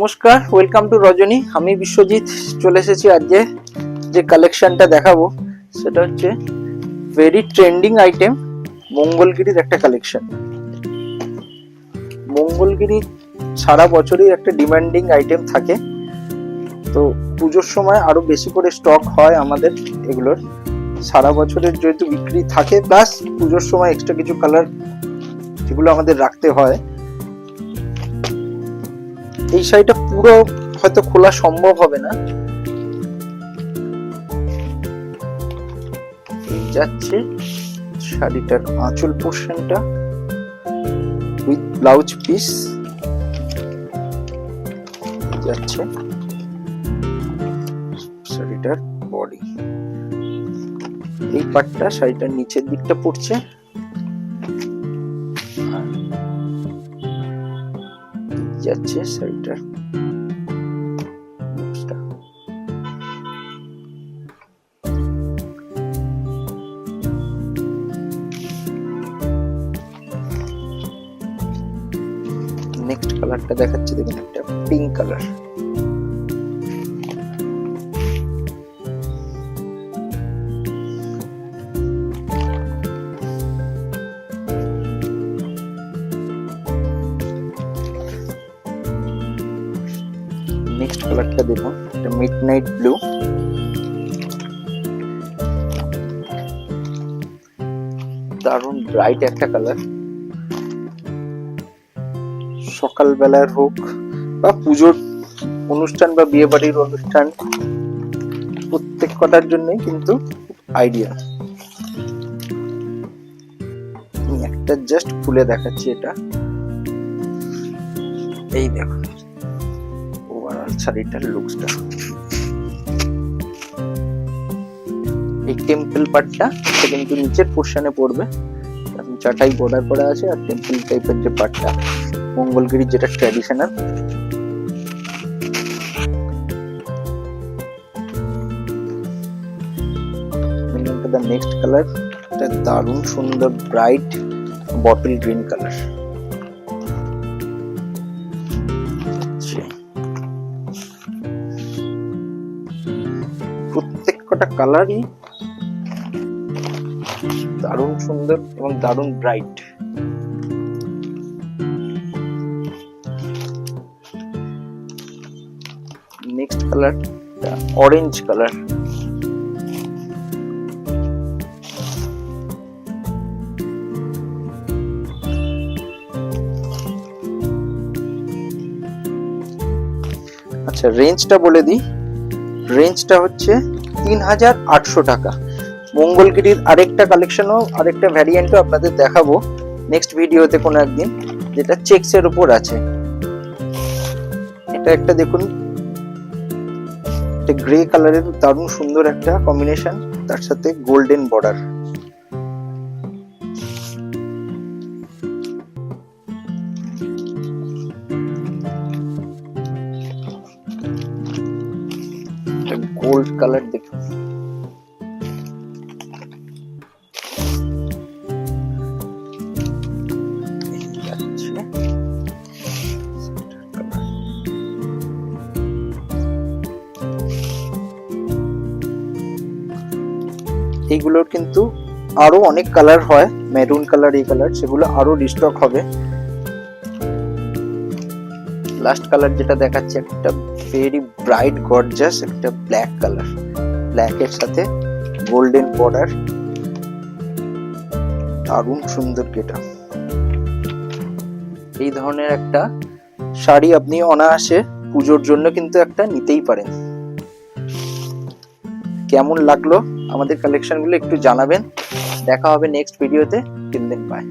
নমস্কার, welcome to রজনী। আমি বিশ্বজিৎ চলে এসেছি আজকে যে কালেকশনটা দেখাবো সেটা হচ্ছে ভেরি ট্রেন্ডিং আইটেম, মঙ্গলগিরির একটা কালেকশন। মঙ্গলগিরি সারা বছরই একটা ডিমান্ডিং আইটেম থাকে, তো পুজোর সময় আরো বেশি করে স্টক হয় আমাদের এগুলোর। সারা বছরের যেহেতু বিক্রি থাকে, প্লাস পুজোর সময় এক্সট্রা কিছু কালার যেগুলো আমাদের রাখতে হয়। এই শাড়িটা পুরো হয়তো খোলা সম্ভব হবে না, যাচ্ছে শাড়িটার আঁচল পোর্শনটা উইথ ব্লাউজ পিস, যাচ্ছে শাড়িটার বডি। এই পাটটা শাড়িটার নিচের দিকটা পড়ছে, যাচ্ছে শাড়িটার নেক্সট কালারটা দেখাচ্ছি, দেখুন একটা পিঙ্ক কালার। নেক্সট কালারটা দেখুন, এটা মিডনাইট ব্লু। দারুণ ব্রাইট একটা কালার। সকালবেলার হোক বা পুজোর অনুষ্ঠান বা বিয়ে বাড়ির অনুষ্ঠান, প্রত্যেক কটার জন্যই কিন্তু আইডিয়া। একটা জাস্ট খুলে দেখাচ্ছি, এটা এই দেখো ওভারঅল শাড়িটার লুকসটা। এই টেম্পল পার্টটা কিন্তু নিচের পোর্শনে পড়বে, চাটাই বর্ডার করা আছে, আর টেম্পল টাইপের যে পার্টটা মঙ্গলগিরির যেটা ট্র্যাডিশনাল। নেক্সট কালার, এটা দারুণ সুন্দর ব্রাইট বটল গ্রিন কালার। প্রত্যেক কটা কালারই দারুণ সুন্দর এবং দারুণ bright. Next colour orange colour. আচ্ছা, রেঞ্জটা বলে দিই, রেঞ্জটা হচ্ছে 3800 টাকা। মঙ্গলগিরির আরেকটা কালেকশনও, আরেকটা ভ্যারিয়েন্টও আপনাদের দেখাবো নেক্সট ভিডিওতে কোনো একদিন, যেটা চেকসের উপর আছে। এটা একটা দেখুন, এটা গ্রে কালারের দারুণ সুন্দর একটা কম্বিনেশন, তার সাথে গোল্ডেন বর্ডার। গোল্ড কালার দেখুন, এইগুলোর কিন্তু আরো অনেক কালার হয়, মেরুন কালার, এই কালার, সেগুলো আরো রিস্টক হবে। লাস্ট কালার যেটা দেখাচ্ছে, একটা ভেরি ব্রাইট গর্জাস একটা ব্ল্যাক কালার, ব্ল্যাক এর সাথে গোল্ডেন বর্ডার, দারুণ সুন্দর গেটা। এই ধরনের একটা শাড়ি আপনি অনায়াসে পুজোর জন্য কিন্তু একটা নিতেই পারেন। কেমন লাগলো আমাদের কালেকশনগুলো একটু জানাবেন। দেখা হবে নেক্সট ভিডিওতে। দিন বাই।